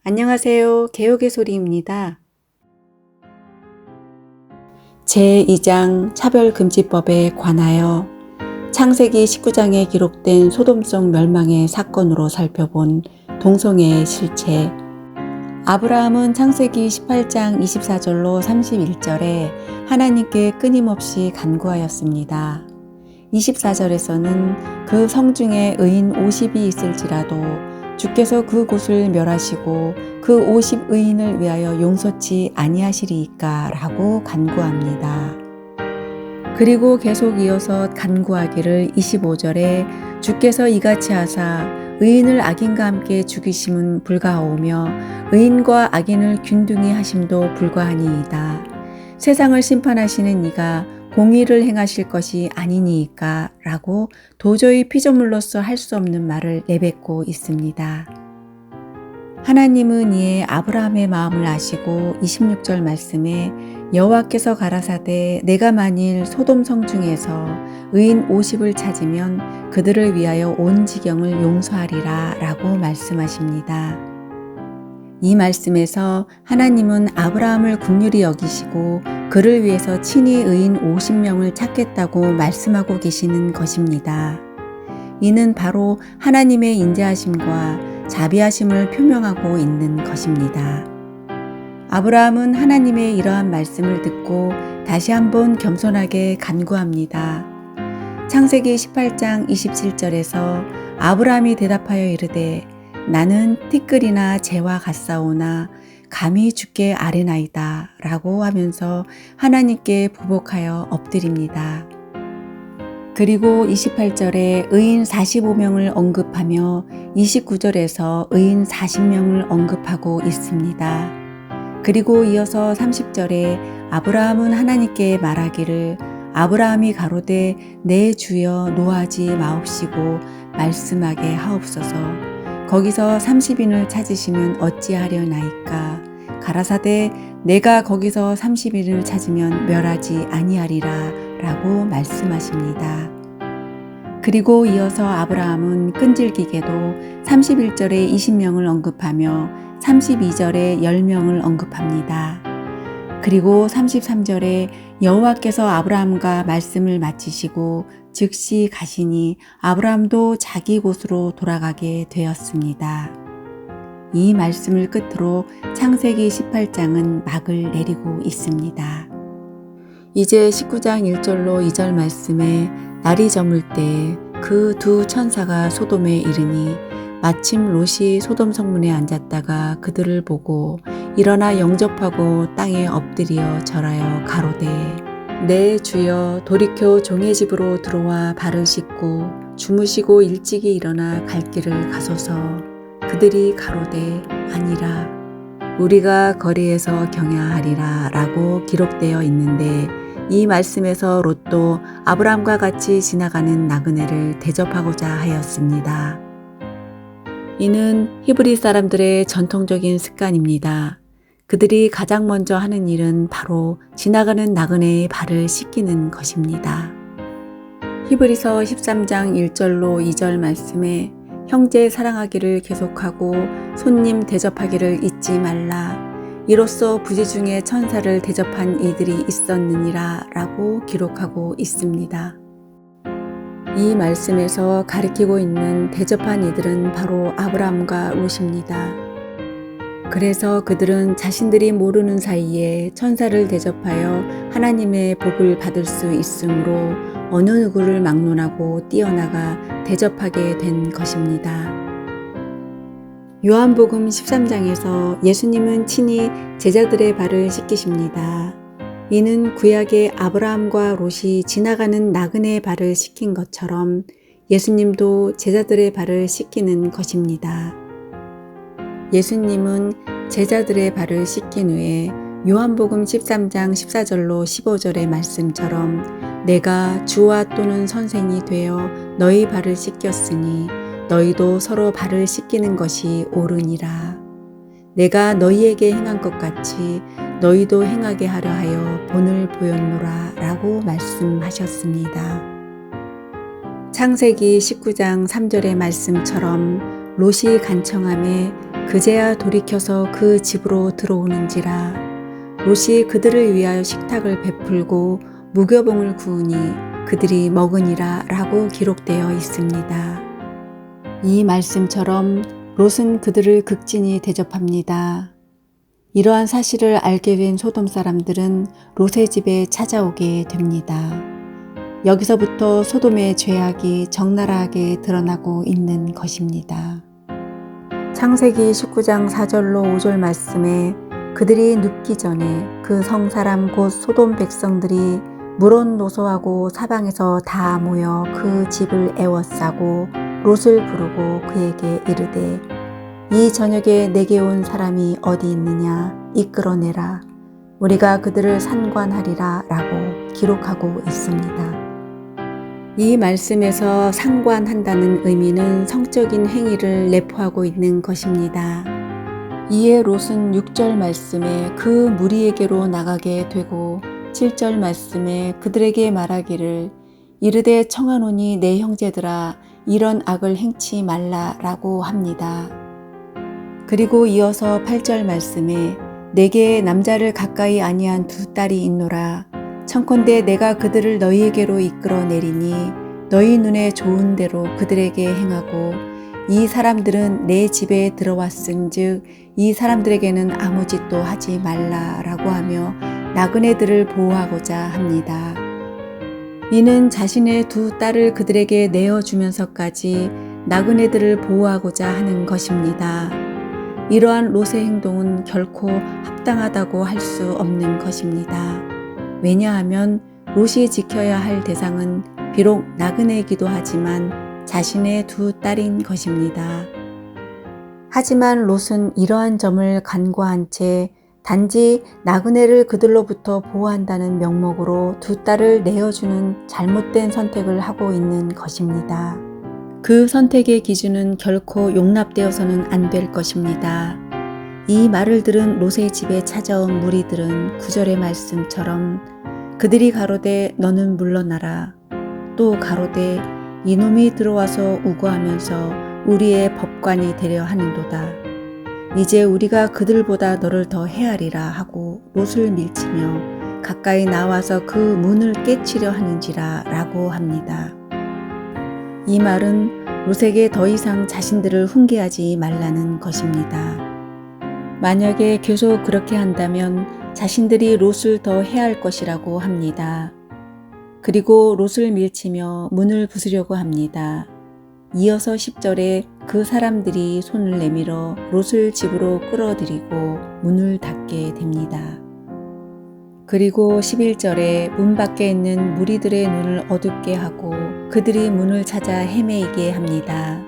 안녕하세요. 개혁의 소리입니다. 제2장 차별금지법에 관하여 창세기 19장에 기록된 소돔성 멸망의 사건으로 살펴본 동성애의 실체. 아브라함은 창세기 18장 24절로 31절에 하나님께 끊임없이 간구하였습니다. 24절에서는 그 성중에 의인 50이 있을지라도 주께서 그곳을 멸하시고 그 50의인을 위하여 용서치 아니하시리이까 라고 간구합니다. 그리고 계속 이어서 간구하기를 25절에 주께서 이같이 하사 의인을 악인과 함께 죽이심은 불가하오며 의인과 악인을 균등히 하심도 불가하니이다. 세상을 심판하시는 이가 공의를 행하실 것이 아니니이까 라고 도저히 피조물로서 할 수 없는 말을 내뱉고 있습니다. 하나님은 이에 아브라함의 마음을 아시고 26절 말씀에 여호와께서 가라사대 내가 만일 소돔 성중에서 의인 50을 찾으면 그들을 위하여 온 지경을 용서하리라 라고 말씀하십니다. 이 말씀에서 하나님은 아브라함을 긍휼히 여기시고 그를 위해서 친히 의인 50명을 찾겠다고 말씀하고 계시는 것입니다. 이는 바로 하나님의 인자하심과 자비하심을 표명하고 있는 것입니다. 아브라함은 하나님의 이러한 말씀을 듣고 다시 한번 겸손하게 간구합니다. 창세기 18장 27절에서 아브라함이 대답하여 이르되 나는 티끌이나 재와 같사오나 감히 주께 아뢰나이다 라고 하면서 하나님께 보복하여 엎드립니다. 그리고 28절에 의인 45명을 언급하며 29절에서 의인 40명을 언급하고 있습니다. 그리고 이어서 30절에 아브라함은 하나님께 말하기를 아브라함이 가로되 내 주여 노하지 마옵시고 말씀하게 하옵소서. 거기서 30인을 찾으시면 어찌하려나이까. 가라사대 내가 거기서 30인을 찾으면 멸하지 아니하리라 라고 말씀하십니다. 그리고 이어서 아브라함은 끈질기게도 31절에 20명을 언급하며 32절에 10명을 언급합니다. 그리고 33절에 여호와께서 아브라함과 말씀을 마치시고 즉시 가시니 아브라함도 자기 곳으로 돌아가게 되었습니다. 이 말씀을 끝으로 창세기 18장은 막을 내리고 있습니다. 이제 19장 1절로 2절 말씀에 날이 저물 때 그 두 천사가 소돔에 이르니 마침 롯이 소돔 성문에 앉았다가 그들을 보고 일어나 영접하고 땅에 엎드려 절하여 가로되 내 주여 돌이켜 종의 집으로 들어와 발을 씻고 주무시고 일찍이 일어나 갈 길을 가소서. 그들이 가로되 아니라 우리가 거리에서 경야하리라 라고 기록되어 있는데 이 말씀에서 롯도 아브라함과 같이 지나가는 나그네를 대접하고자 하였습니다. 이는 히브리 사람들의 전통적인 습관입니다. 그들이 가장 먼저 하는 일은 바로 지나가는 나그네의 발을 씻기는 것입니다. 히브리서 13장 1절로 2절 말씀에 형제 사랑하기를 계속하고 손님 대접하기를 잊지 말라. 이로써 부지 중에 천사를 대접한 이들이 있었느니라 라고 기록하고 있습니다. 이 말씀에서 가리키고 있는 대접한 이들은 바로 아브라함과 롯입니다. 그래서 그들은 자신들이 모르는 사이에 천사를 대접하여 하나님의 복을 받을 수 있으므로 어느 누구를 막론하고 뛰어나가 대접하게 된 것입니다. 요한복음 13장에서 예수님은 친히 제자들의 발을 씻기십니다. 이는 구약의 아브라함과 롯이 지나가는 나그네의 발을 씻긴 것처럼 예수님도 제자들의 발을 씻기는 것입니다. 예수님은 제자들의 발을 씻긴 후에 요한복음 13장 14절로 15절의 말씀처럼 내가 주와 또는 선생이 되어 너희 발을 씻겼으니 너희도 서로 발을 씻기는 것이 옳으니라. 내가 너희에게 행한 것 같이 너희도 행하게 하려 하여 본을 보였노라 라고 말씀하셨습니다. 창세기 19장 3절의 말씀처럼 롯이 간청함에 그제야 돌이켜서 그 집으로 들어오는지라. 롯이 그들을 위하여 식탁을 베풀고 무교봉을 구우니 그들이 먹으니라 라고 기록되어 있습니다. 이 말씀처럼 롯은 그들을 극진히 대접합니다. 이러한 사실을 알게 된 소돔 사람들은 롯의 집에 찾아오게 됩니다. 여기서부터 소돔의 죄악이 적나라하게 드러나고 있는 것입니다. 창세기 19장 4절로 5절 말씀에 그들이 눕기 전에 그 성사람 곧 소돔 백성들이 물온 노소하고 사방에서 다 모여 그 집을 에워싸고 롯을 부르고 그에게 이르되 이 저녁에 내게 온 사람이 어디 있느냐 이끌어내라 우리가 그들을 상관하리라 라고 기록하고 있습니다. 이 말씀에서 상관한다는 의미는 성적인 행위를 내포하고 있는 것입니다. 이에 롯은 6절 말씀에 그 무리에게로 나가게 되고 7절 말씀에 그들에게 말하기를 이르되 청하노니 내 형제들아 이런 악을 행치 말라라고 합니다. 그리고 이어서 8절 말씀에 내게 남자를 가까이 아니한 두 딸이 있노라 청컨대 내가 그들을 너희에게로 이끌어 내리니 너희 눈에 좋은 대로 그들에게 행하고 이 사람들은 내 집에 들어왔은즉 이 사람들에게는 아무 짓도 하지 말라라고 하며 나그네들을 보호하고자 합니다. 이는 자신의 두 딸을 그들에게 내어주면서까지 나그네들을 보호하고자 하는 것입니다. 이러한 롯의 행동은 결코 합당하다고 할 수 없는 것입니다. 왜냐하면 롯이 지켜야 할 대상은 비록 나그네이기도 하지만 자신의 두 딸인 것입니다. 하지만 롯은 이러한 점을 간과한 채 단지 나그네를 그들로부터 보호한다는 명목으로 두 딸을 내어주는 잘못된 선택을 하고 있는 것입니다. 그 선택의 기준은 결코 용납되어서는 안 될 것입니다. 이 말을 들은 롯의 집에 찾아온 무리들은 9절의 말씀처럼 그들이 가로되 너는 물러나라 또 가로되 이놈이 들어와서 우거하면서 우리의 법관이 되려 하는도다. 이제 우리가 그들보다 너를 더 헤아리라 하고 롯을 밀치며 가까이 나와서 그 문을 깨치려 하는지라 라고 합니다. 이 말은 롯에게 더 이상 자신들을 훈계하지 말라는 것입니다. 만약에 계속 그렇게 한다면 자신들이 롯을 더 해할 것이라고 합니다. 그리고 롯을 밀치며 문을 부수려고 합니다. 이어서 10절에 그 사람들이 손을 내밀어 롯을 집으로 끌어들이고 문을 닫게 됩니다. 그리고 11절에 문 밖에 있는 무리들의 눈을 어둡게 하고 그들이 문을 찾아 헤매이게 합니다.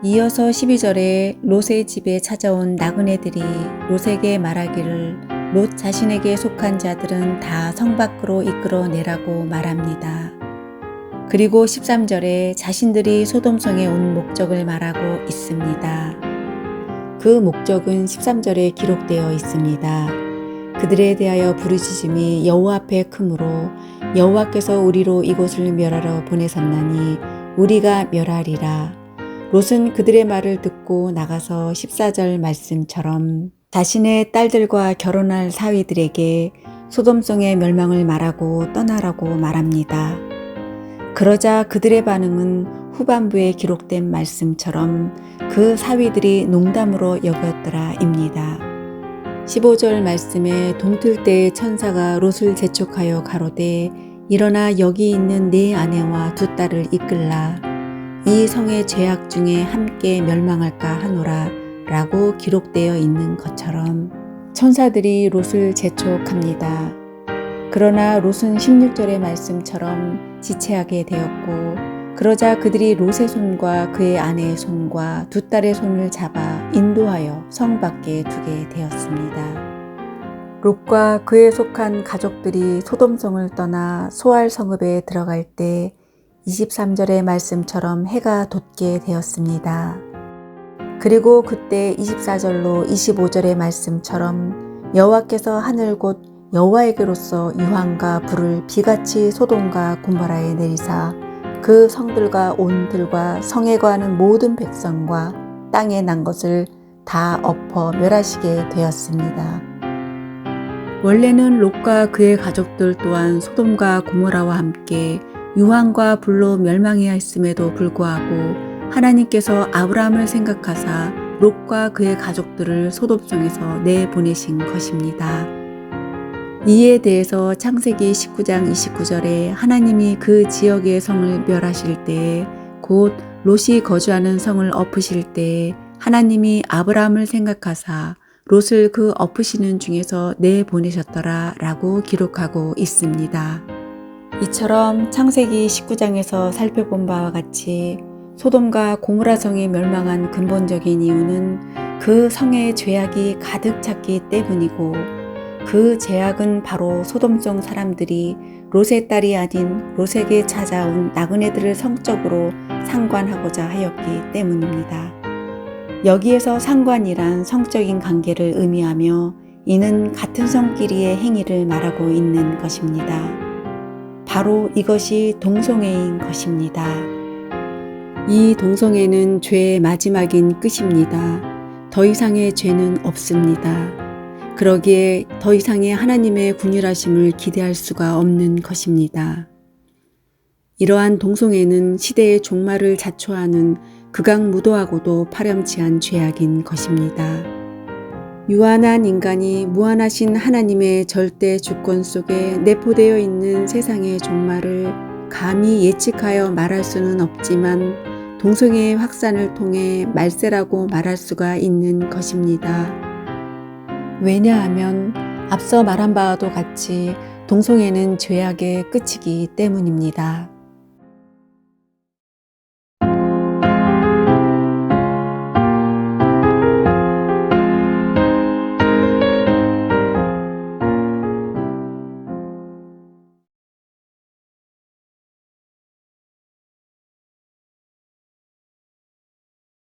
이어서 12절에 롯의 집에 찾아온 나그네들이 롯에게 말하기를 롯 자신에게 속한 자들은 다 성 밖으로 이끌어내라고 말합니다. 그리고 13절에 자신들이 소돔성에 온 목적을 말하고 있습니다. 그 목적은 13절에 기록되어 있습니다. 그들에 대하여 부르짖음이 여호와 앞에 크므로 여호와께서 우리로 이곳을 멸하러 보내셨나니 우리가 멸하리라. 롯은 그들의 말을 듣고 나가서 14절 말씀처럼 자신의 딸들과 결혼할 사위들에게 소돔성의 멸망을 말하고 떠나라고 말합니다. 그러자 그들의 반응은 후반부에 기록된 말씀처럼 그 사위들이 농담으로 여겼더라입니다. 15절 말씀에 동틀 때에 천사가 롯을 재촉하여 가로되 일어나 여기 있는 네 아내와 두 딸을 이끌라. 이 성의 죄악 중에 함께 멸망할까 하노라 라고 기록되어 있는 것처럼 천사들이 롯을 재촉합니다. 그러나 롯은 16절의 말씀처럼 지체하게 되었고 그러자 그들이 롯의 손과 그의 아내의 손과 두 딸의 손을 잡아 인도하여 성 밖에 두게 되었습니다. 롯과 그에 속한 가족들이 소돔성을 떠나 소알 성읍에 들어갈 때 23절의 말씀처럼 해가 돋게 되었습니다. 그리고 그때 24절로 25절의 말씀처럼 여호와께서 하늘 곧 여호와에게로서 유황과 불을 비같이 소돔과 고모라에 내리사 그 성들과 온 들과 성에 거하는 모든 백성과 땅에 난 것을 다 엎어 멸하시게 되었습니다. 원래는 롯과 그의 가족들 또한 소돔과 고모라와 함께 유황과 불로 멸망해야 했음에도 불구하고 하나님께서 아브라함을 생각하사 롯과 그의 가족들을 소돔성에서 내보내신 것입니다. 이에 대해서 창세기 19장 29절에 하나님이 그 지역의 성을 멸하실 때에 곧 롯이 거주하는 성을 엎으실 때에 하나님이 아브라함을 생각하사 롯을 그 엎으시는 중에서 내보내셨더라 라고 기록하고 있습니다. 이처럼 창세기 19장에서 살펴본 바와 같이 소돔과 고모라 성이 멸망한 근본적인 이유는 그 성의 죄악이 가득 찼기 때문이고 그 죄악은 바로 소돔성 사람들이 롯의 딸이 아닌 롯에게 찾아온 나그네들을 성적으로 상관하고자 하였기 때문입니다. 여기에서 상관이란 성적인 관계를 의미하며 이는 같은 성끼리의 행위를 말하고 있는 것입니다. 바로 이것이 동성애인 것입니다. 이 동성애는 죄의 마지막인 끝입니다. 더 이상의 죄는 없습니다. 그러기에 더 이상의 하나님의 군일하심을 기대할 수가 없는 것입니다. 이러한 동성애는 시대의 종말을 자초하는 극악무도하고도 파렴치한 죄악인 것입니다. 유한한 인간이 무한하신 하나님의 절대 주권 속에 내포되어 있는 세상의 종말을 감히 예측하여 말할 수는 없지만 동성애의 확산을 통해 말세라고 말할 수가 있는 것입니다. 왜냐하면 앞서 말한 바와도 같이 동성애는 죄악의 끝이기 때문입니다.